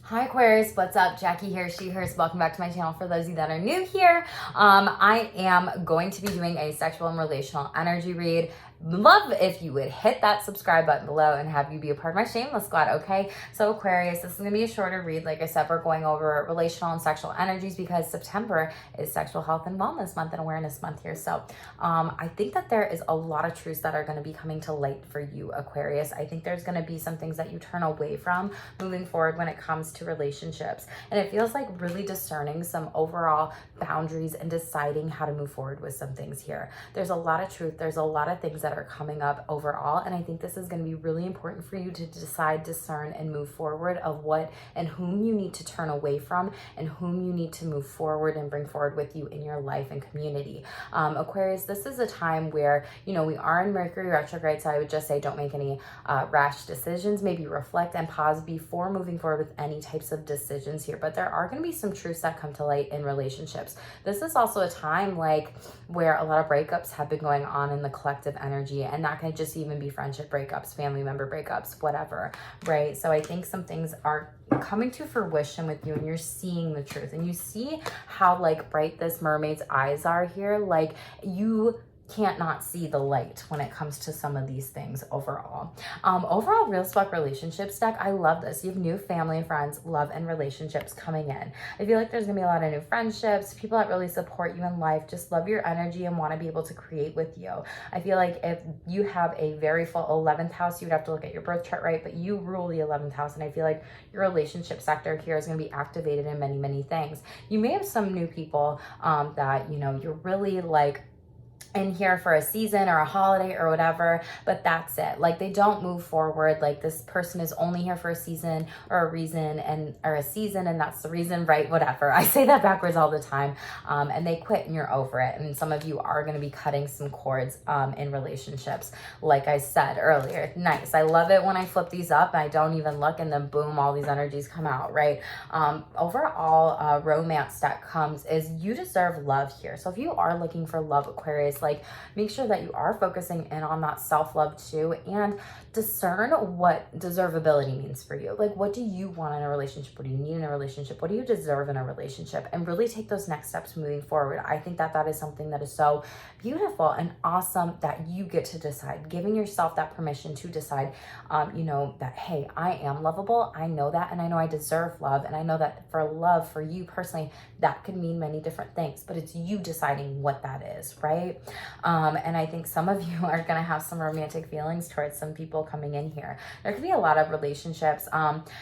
Hi Aquarius, what's up? Jackie here, she, hers. Welcome back to my channel. For those of you that are new here, I am going to be doing a sexual and relational energy read. Love if you would hit that subscribe button below and have you be a part of my Shameless squad, okay? So Aquarius, this is going to be a shorter read. Like I said, we're going over relational and sexual energies because September is Sexual Health and Wellness Month and Awareness Month here. So I think that there is a lot of truths that are going to be coming to light for you, Aquarius. I think there's going to be some things that you turn away from moving forward when it comes to relationships. And it feels like really discerning some overall boundaries and deciding how to move forward with some things here. There's a lot of truth. There's a lot of things that are coming up overall. And I think this is going to be really important for you to decide, discern, and move forward of what and whom you need to turn away from and whom you need to move forward and bring forward with you in your life and community. Aquarius, this is a time where, we are in Mercury retrograde. So I would just say don't make any rash decisions. Maybe reflect and pause before moving forward with any types of decisions here. But there are going to be some truths that come to light in relationships. This is also a time where a lot of breakups have been going on in the collective energy, and that can just even be friendship breakups, family member breakups, whatever, right? So I think some things are coming to fruition with you and you're seeing the truth, and you see how bright this mermaid's eyes are here. You can't not see the light when it comes to some of these things overall. Overall, Real Spark Relationships deck, I love this. You have new family, friends, love, and relationships coming in. I feel like there's gonna be a lot of new friendships, people that really support you in life, just love your energy and want to be able to create with you. I feel like if you have a very full 11th house, you would have to look at your birth chart, right? But you rule the 11th house, and I feel like your relationship sector here is going to be activated in many, many things. You may have some new people that, you're really in here for a season or a holiday or whatever, but that's it. They don't move forward. This person is only here for a season or a reason or a season, and that's the reason, right? Whatever. I say that backwards all the time. And they quit and you're over it. And some of you are going to be cutting some cords in relationships. Like I said earlier, nice. I love it when I flip these up and I don't even look, and then boom, all these energies come out, right? Overall, romance that comes is you deserve love here. So if you are looking for love, Aquarius, make sure that you are focusing in on that self-love too, and discern what deservability means for you. What do you want in a relationship? What do you need in a relationship? What do you deserve in a relationship? And really take those next steps moving forward. I think that that is something that is so beautiful and awesome that you get to decide, giving yourself that permission to decide, that, hey, I am lovable. I know that, and I know I deserve love. And I know that for love, for you personally, that could mean many different things, but it's you deciding what that is, right? And I think some of you are going to have some romantic feelings towards some people coming in here. There could be a lot of relationships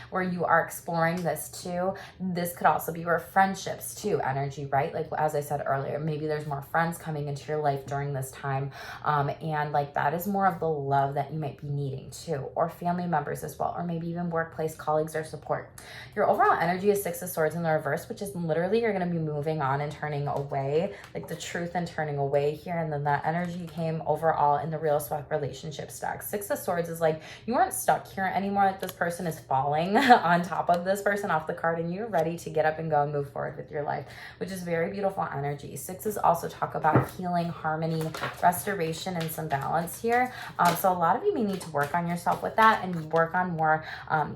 where you are exploring this too. This could also be where friendships too, energy, right? As I said earlier, maybe there's more friends coming into your life during this time. And that is more of the love that you might be needing too, or family members as well, or maybe even workplace colleagues or support. Your overall energy is Six of Swords in the reverse, which is literally you're going to be moving on and turning away, the truth and turning away here. And then that energy came overall in the Real Spark Relationship stack. Six of Swords is you aren't stuck here anymore. This person is falling on top of this person off the card, and you're ready to get up and go and move forward with your life, which is very beautiful energy. Sixes also talk about healing, harmony, restoration, and some balance here. So a lot of you may need to work on yourself with that and work on more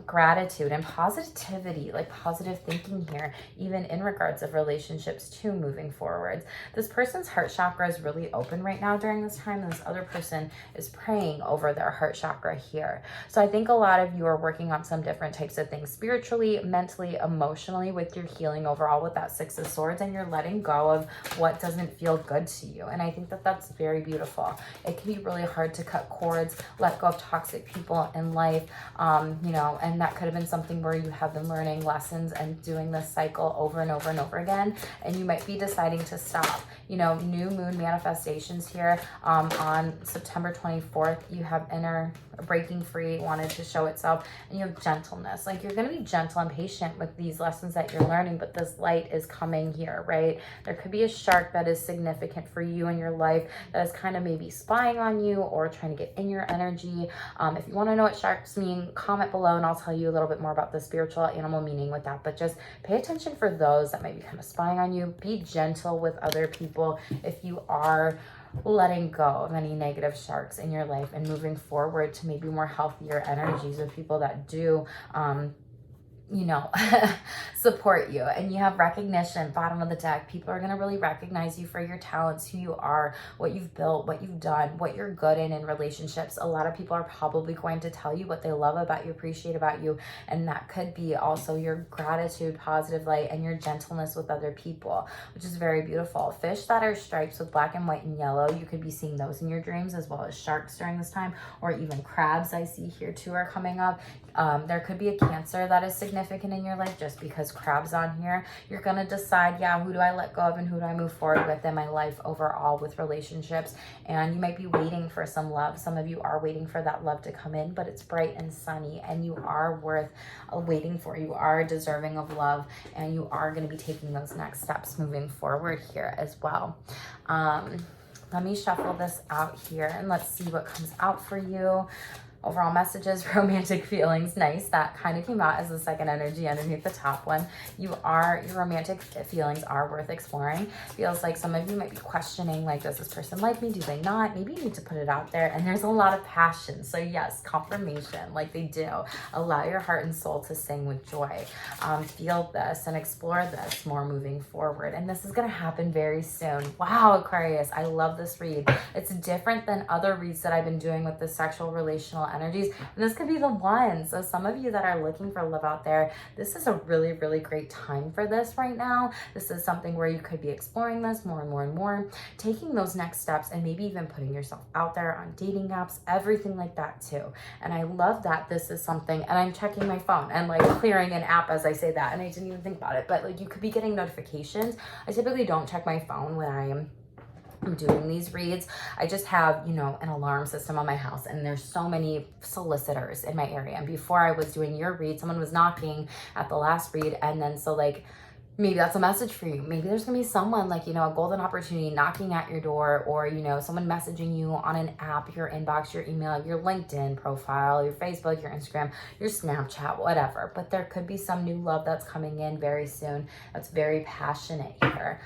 gratitude and positivity, positive thinking here, even in regards of relationships too, moving forwards. This person's heart chakra is really open right now during this time, and this other person is praying over their heart chakra here. So I think a lot of you are working on some different types of things spiritually, mentally, emotionally with your healing overall with that Six of Swords, and you're letting go of what doesn't feel good to you. And I think that that's very beautiful. It can be really hard to cut cords, let go of toxic people in life, and that could have been something where you have been learning lessons and doing this cycle over and over and over again, and you might be deciding to stop. New moon manifestations here on September 24th. You have inner breaking free, wanted to show itself, and you have gentleness. You're going to be gentle and patient with these lessons that you're learning, but this light is coming here, right? There could be a shark that is significant for you in your life that is kind of maybe spying on you or trying to get in your energy. If you want to know what sharks mean, comment below and I'll tell you a little bit more about the spiritual animal meaning with that. But just pay attention for those that might be kind of spying on you. Be gentle with other people if you are letting go of any negative sharks in your life and moving forward to maybe more healthier energies with people that do support you, and you have recognition. Bottom of the deck, people are going to really recognize you for your talents, who you are, what you've built, what you've done, what you're good in relationships. A lot of people are probably going to tell you what they love about you, appreciate about you, and that could be also your gratitude, positive light, and your gentleness with other people, which is very beautiful. Fish that are stripes with black and white and yellow, you could be seeing those in your dreams, as well as sharks during this time, or even crabs I see here too are coming up. There could be a Cancer that is significant in your life, just because crab's on here. You're going to decide, yeah, who do I let go of and who do I move forward with in my life overall with relationships. And you might be waiting for some love. Some of you are waiting for that love to come in, but it's bright and sunny, and you are worth waiting for. You are deserving of love, and you are going to be taking those next steps moving forward here as well. Let me shuffle this out here and let's see what comes out for you. Overall messages, romantic feelings, nice. That kind of came out as the second energy underneath the top one. Your romantic feelings are worth exploring. Feels like some of you might be questioning, like, does this person like me? Do they not? Maybe you need to put it out there. And there's a lot of passion. So yes, confirmation, like they do. Allow your heart and soul to sing with joy. Feel this and explore this more moving forward. And this is going to happen very soon. Wow, Aquarius, I love this read. It's different than other reads that I've been doing with the sexual relational energies, and this could be the one. So some of you that are looking for love out there, this is a really, really great time for this right now. This is something where you could be exploring this more and more and more, taking those next steps, and maybe even putting yourself out there on dating apps, everything like that too. And I love that this is something, and I'm checking my phone and like clearing an app as I say that, and I didn't even think about it, but like you could be getting notifications. I typically don't check my phone when I'm doing these reads. I just have, an alarm system on my house, and there's so many solicitors in my area. And before I was doing your read, someone was knocking at the last read, and then so like maybe that's a message for you. Maybe there's gonna be someone like, a golden opportunity knocking at your door, or, someone messaging you on an app, your inbox, your email, your LinkedIn profile, your Facebook, your Instagram, your Snapchat, whatever. But there could be some new love that's coming in very soon. That's very passionate here.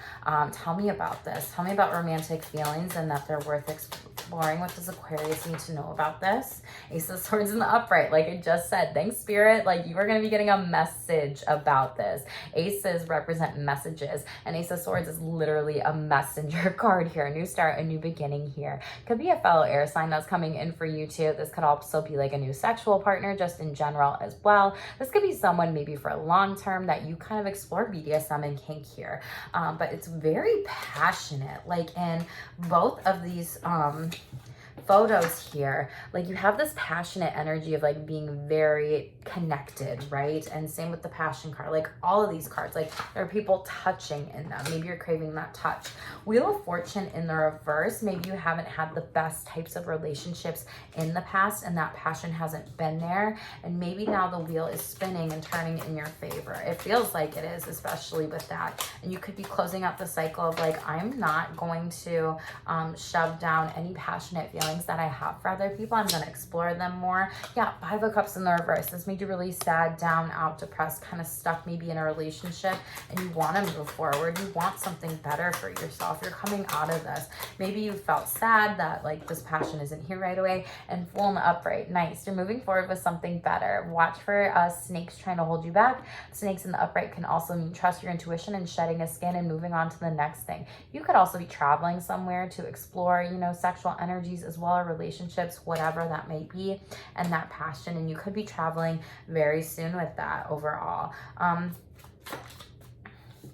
Tell me about this. Tell me about romantic feelings and that they're worth exploring. What does Aquarius need to know about this? Ace of Swords in the upright. Like I just said, thanks Spirit. Like you are going to be getting a message about this. Aces represent messages, and Ace of Swords is literally a messenger card here. A new start, a new beginning here. Could be a fellow air sign that's coming in for you too. This could also be like a new sexual partner just in general as well. This could be someone maybe for a long term that you kind of explore BDSM and kink here. But it's very passionate, like in both of these photos here. Like you have this passionate energy of like being very connected, right? And same with the passion card. Like all of these cards, like there are people touching in them. Maybe you're craving that touch. Wheel of Fortune in the reverse. Maybe you haven't had the best types of relationships in the past, and that passion hasn't been there. And maybe now the wheel is spinning and turning in your favor. It feels like it is, especially with that. And you could be closing out the cycle of like, I'm not going to shove down any passionate feelings that I have for other people. I'm going to explore them more. Yeah, Five of Cups in the reverse. This made you really sad, down, out, depressed, kind of stuck maybe in a relationship, and you want to move forward. You want something better for yourself. You're coming out of this. Maybe you felt sad that like this passion isn't here right away, and Fool in the upright. Nice. You're moving forward with something better. Watch for snakes trying to hold you back. Snakes in the upright can also mean trust your intuition and shedding a skin and moving on to the next thing. You could also be traveling somewhere to explore, sexual energies as well, or relationships, whatever that may be, and that passion. And you could be traveling very soon with that overall.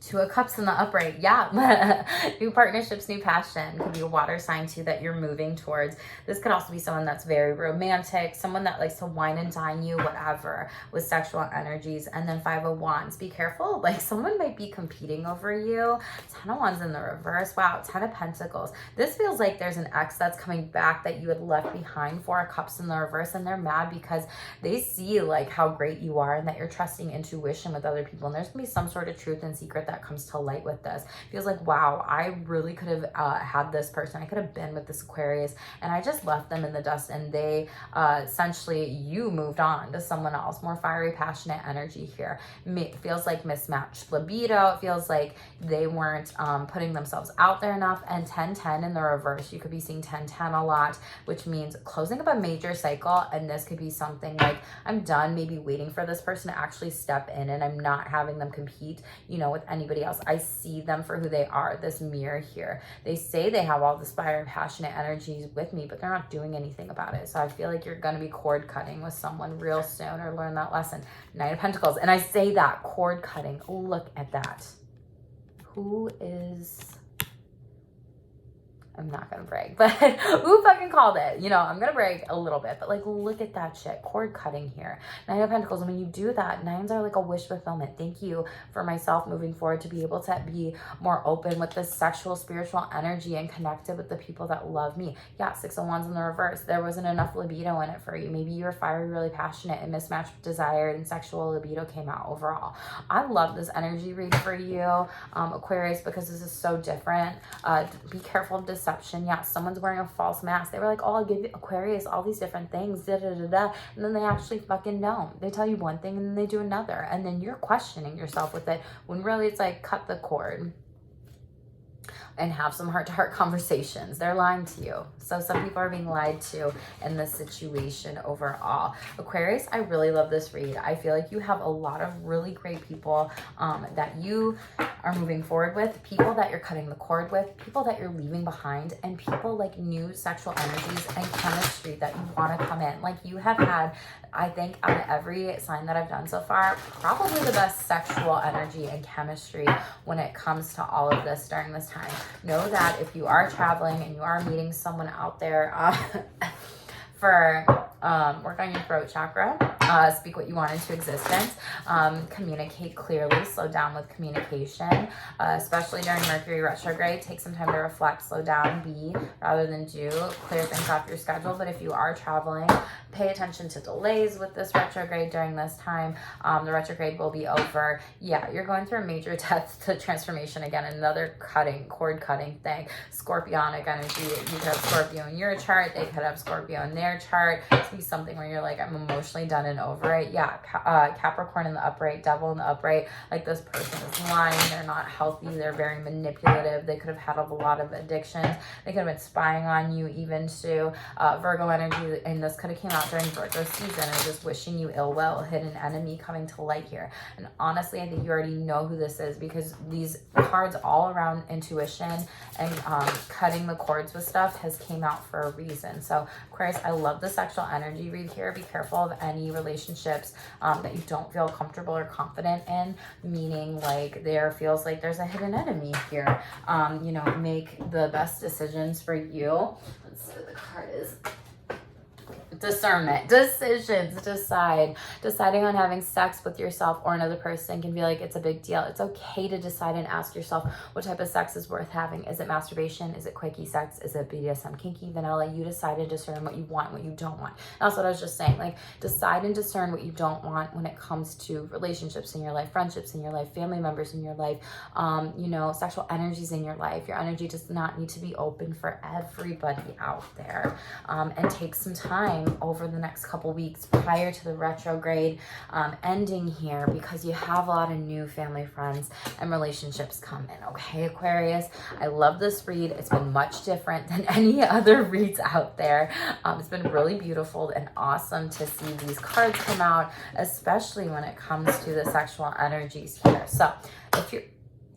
Two of Cups in the upright. Yeah. New partnerships, new passion. Could be a water sign too that you're moving towards. This could also be someone that's very romantic, someone that likes to wine and dine you, whatever, with sexual energies. And then Five of Wands. Be careful. Like someone might be competing over you. 10 of Wands in the reverse. Wow. 10 of Pentacles. This feels like there's an ex that's coming back that you had left behind. Four of Cups in the reverse, and they're mad because they see like how great you are and that you're trusting intuition with other people. And there's gonna be some sort of truth and secret spirit that comes to light with this. Feels like, wow, I really could have had this person. I could have been with this Aquarius, and I just left them in the dust, and they essentially, you moved on to someone else. More fiery, passionate energy here. It feels like mismatched libido. It feels like they weren't putting themselves out there enough. And 10-10 in the reverse, you could be seeing 10-10 a lot, which means closing up a major cycle. And this could be something like, I'm done maybe waiting for this person to actually step in, and I'm not having them compete, you know, with anybody else. I see them for who they are, this mirror here. They say they have all this fire, passionate energies with me, but they're not doing anything about it. So I feel like you're going to be cord cutting with someone real soon, or learn that lesson. Knight of Pentacles. And I say that, cord cutting. Look at that. Who is... I'm not gonna brag, but who fucking called it? You know, I'm gonna brag a little bit, but like, look at that shit. Cord cutting here. Nine of Pentacles. And when you do that, nines are like a wish fulfillment. Thank you for myself moving forward to be able to be more open with this sexual, spiritual energy and connected with the people that love me. Yeah, Six of Wands in the reverse. There wasn't enough libido in it for you. Maybe you were fiery, really passionate, and mismatched desire and sexual libido came out overall. I love this energy read for you, Aquarius, because this is so different. Be careful of deception. Yeah, someone's wearing a false mask. They were like, oh, I'll give you, Aquarius, all these different things, da da da da, and then they actually fucking don't. They tell you one thing and then they do another, and then you're questioning yourself with it, when really it's like, cut the cord and have some heart-to-heart conversations. They're lying to you. So some people are being lied to in this situation overall. Aquarius, I really love this read. I feel like you have a lot of really great people that you are moving forward with, people that you're cutting the cord with, people that you're leaving behind, and people like new sexual energies and chemistry that you want to come in. Like, you have had, I think, out of every sign that I've done so far, probably the best sexual energy and chemistry when it comes to all of this during this time. Know that if you are traveling and you are meeting someone out there for work on your throat chakra, speak what you want into existence, communicate clearly, slow down with communication, especially during Mercury retrograde. Take some time to reflect, slow down, be rather than do, clear things off your schedule. But if you are traveling, pay attention to delays with this retrograde during this time. The retrograde will be over. Yeah, you're going through a major death to transformation again, another cord cutting thing. Scorpionic energy. You could have Scorpio in your chart. They could have Scorpio in their chart. It could be something where you're like, I'm emotionally done and over it. Yeah, Capricorn in the upright, Devil in the upright. Like, this person is lying. They're not healthy. They're very manipulative. They could have had a lot of addictions. They could have been spying on you even too. Virgo energy, and this could have came out during Virgo season, or just wishing you ill will, hidden enemy coming to light here. And honestly, I think you already know who this is, because these cards all around intuition and cutting the cords with stuff has came out for a reason. So Aquarius, I love the sexual energy read here. Be careful of any relationships that you don't feel comfortable or confident in, meaning like there feels like there's a hidden enemy here. You know, make the best decisions for you. Let's see what the card is. Discernment, decisions, deciding on having sex with yourself or another person can feel like it's a big deal. It's okay to decide and ask yourself what type of sex is worth having. Is it masturbation? Is it quickie sex? Is it BDSM, kinky, vanilla? You decide to discern what you want, what you don't want. That's what I was just saying. Like, decide and discern what you don't want when it comes to relationships in your life, friendships in your life, family members in your life, you know, sexual energies in your life. Your energy does not need to be open for everybody out there. And take some time over the next couple weeks prior to the retrograde ending here, because you have a lot of new family, friends, and relationships come in. Okay, Aquarius, I love this read. It's been much different than any other reads out there. It's been really beautiful and awesome to see these cards come out, especially when it comes to the sexual energies here. So if you're,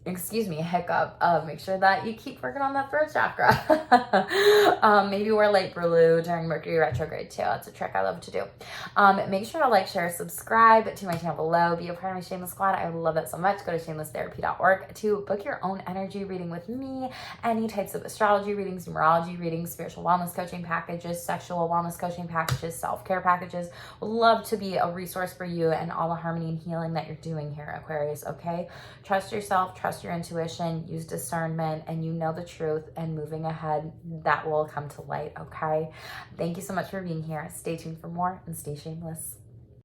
excuse me, hiccup, make sure that you keep working on that throat chakra. Maybe wear light blue during Mercury retrograde too. That's a trick I love to do. Make sure to like, share, subscribe to my channel below. Be a part of my Shameless squad. I love that so much. Go to shamelesstherapy.org to book your own energy reading with me. Any types of astrology readings, numerology readings, spiritual wellness coaching packages, sexual wellness coaching packages, self-care packages. Would love to be a resource for you and all the harmony and healing that you're doing here, Aquarius, okay? Trust yourself, trust your intuition, use discernment, and you know the truth, and moving ahead, that will come to light, okay? Thank you so much for being here. Stay tuned for more and stay shameless.